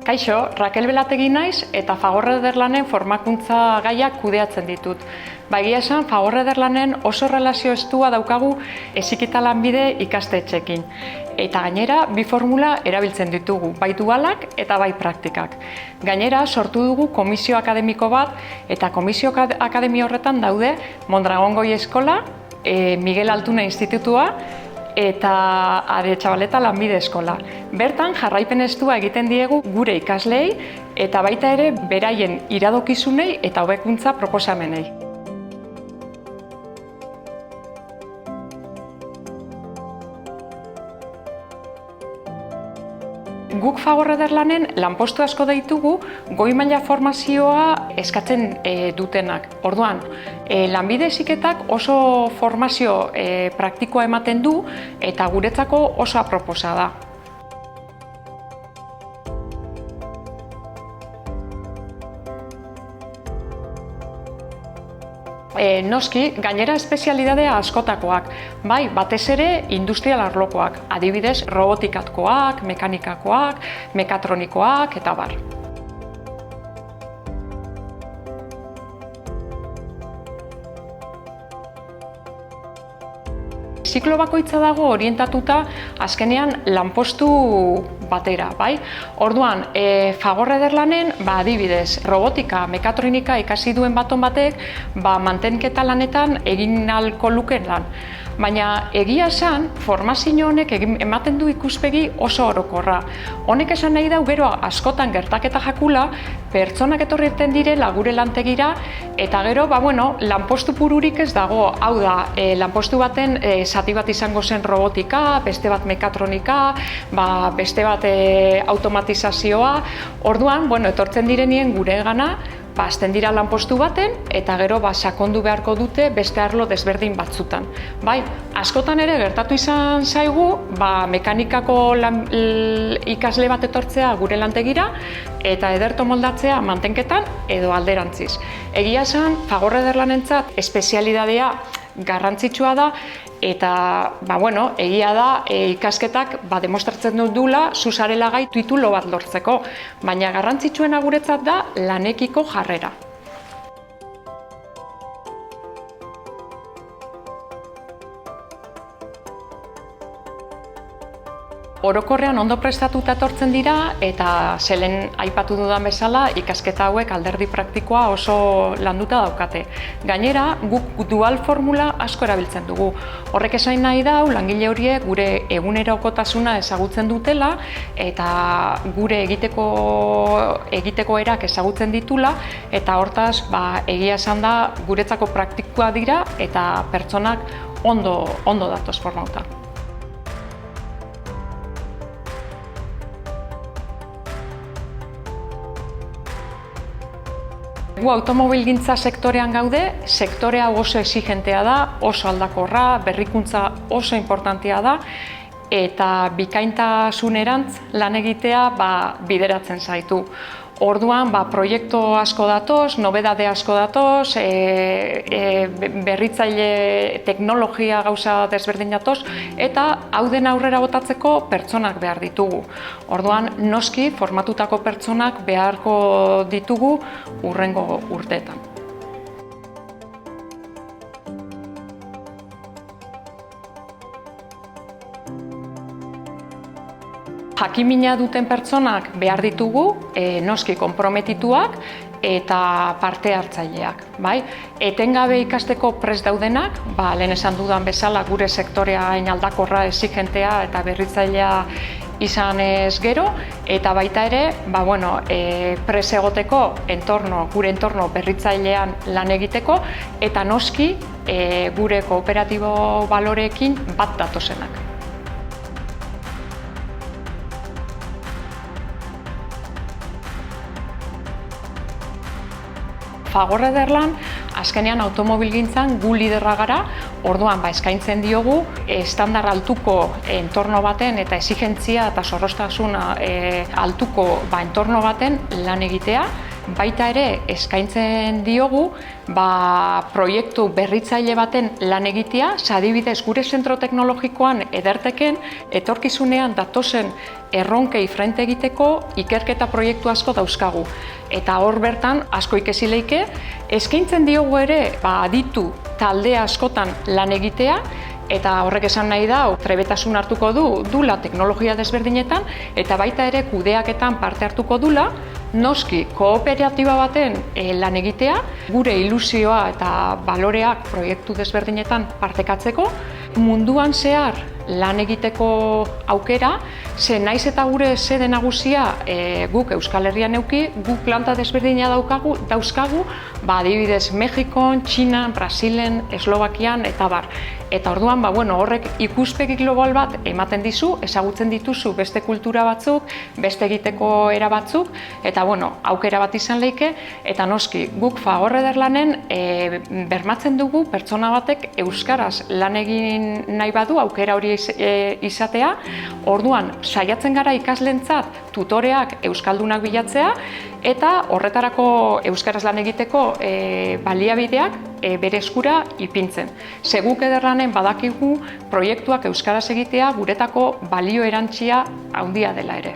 Kaixo, Rakel Belategi naiz eta Fagor Ederlanen formakuntza gaiak kudeatzen ditut. Egia esan, Fagor Ederlanen oso erlazio estua daukagu heziketa lanbide ikastetxeekin. Eta gainera, bi formula erabiltzen ditugu, bai dualak eta bai praktikak. Gainera, sortu dugu komisio akademiko bat, eta komisio akademio horretan daude Mondragon Goi Eskola, Miguel Altuna Institutua, eta Aretxabaleta Lanbide Eskola. Bertan jarraipen estua egiten diegu gure ikasleei eta baita ere beraien iradokizunei eta hobekuntza proposamenei. Guk Fagor Ederlanen lanpostu asko ditugu goi maila formazioa eskatzen dutenak. Orduan, lanbide heziketak oso formazio praktikoa ematen du eta guretzako oso aproposa da. Noski, gainera espezialidadea askotakoak, bai, batez ere industrial arlokoak, adibidez robotikatkoak, mekanikakoak, mekatronikoak eta bar. Ziklo bakoitza dago orientatuta azkenean lanpostu batera, bai? Orduan, Fagor Ederlanen, adibidez, robotika, mekatronika ikasi duen baton batek, mantenketa lanetan egin ahalko lukeen lan. Baina egia esan, formazio honek ematen du ikuspegi oso orokorra. Honek esan nahi dau gero askotan gertaketa jakula, pertsonak etorriten direla gure lantegira, eta gero, lanpostu pururik ez dago. Hau da, lanpostu baten zati bat izango zen robotika, beste bat mekatronika, beste bat automatizazioa. Orduan, etortzen direnien gure gana, azten dira lanpostu baten, eta gero sakondu beharko dute beste arlo desberdin batzutan. Bai, askotan ere gertatu izan zaigu, mekanikako ikasle bat etortzea gure lantegira, eta ederto moldatzea mantenketan edo alderantziz. Egia esan, Fagor Ederlanentzat espezialidadea garrantzitsua da, eta egia da ikasketak demostratzen dula zuzarela gai titulo bat lortzeko, baina garrantzitsuena guretzat da lanekiko jarrera. Orokorrean ondo prestatuta etortzen dira eta zelen aipatu dudan bezala ikasketa hauek alderdi praktikoa oso landuta daukate. Gainera, guk dual formula asko erabiltzen dugu. Horrek esan nahi dau, langile horiek gure egunerokotasuna ezagutzen dutela eta gure egiteko erak ezagutzen ditula eta hortaz egia esan da guretzako praktikoa dira eta pertsonak ondo datoz formauta. Gu automobilgintza sektorean gaude, sektore hau oso exigentea da, oso aldakorra, berrikuntza oso importantea da, eta bikaintasunerantz lan egitea bideratzen zaitu. Orduan, proiektu asko datoz, nobedade asko datoz, berritzaile teknologia gauza desberdin datoz, eta hau den aurrera botatzeko pertsonak behar ditugu. Orduan, noski formatutako pertsonak beharko ditugu hurrengo urteetan. Jakimina duten pertsonak behar ditugu, noski konprometituak eta parte hartzaileak. Etengabe ikasteko prest daudenak, lehen esan dudan bezala gure sektorea hain aldakorra, exigentea eta berritzailea izanez gero, eta baita ere, prest egoteko gure entorno berritzailean lan egiteko, eta noski gure kooperatibo baloreekin bat datozenak. Fagor Ederlan, azkenean automobilgintzan gu liderra gara, orduan eskaintzen diogu estandar altuko entorno baten eta exigentzia eta zorroztasuna altuko entorno baten lan egitea, baita ere eskaintzen diogu proiektu berritzaile baten lan egitea, adibidez gure zentro teknologikoan ederteken etorkizunean datozen erronkei frente egiteko ikerketa proiektu asko dauzkagu. Eta hor bertan asko ikasi leike, eskaintzen diogu ere aditu talde askotan lan egitea, eta horrek esan nahi da, trebetasun hartuko dula teknologia desberdinetan, eta baita ere kudeaketan parte hartuko dula, noski kooperatiba baten lan egitea, gure ilusioa eta baloreak proiektu desberdinetan partekatzeko, munduan zehar lan egiteko aukera, ze naiz eta gure sede nagusia guk Euskal Herrian eduki, guk planta desberdina dauzkagu, adibidez Mexikon, Txinan, Brasilen, Eslovakian eta bar. Eta orduan, horrek ikuspegi global bat ematen dizu, ezagutzen dituzu beste kultura batzuk, beste egiteko era batzuk, eta aukera bat izan leike, eta noski, guk Fagor Ederlanen bermatzen dugu pertsona batek euskaraz lan egin nahi badu aukera hori izatea, orduan saiatzen gara ikaslentzat tutoreak euskaldunak bilatzea, eta horretarako euskaraz lan egiteko baliabideak bere eskura ipintzen. Ze guk Ederlanen badakigu proiektuak euskaraz egitea guretako balio erantsia handia dela ere.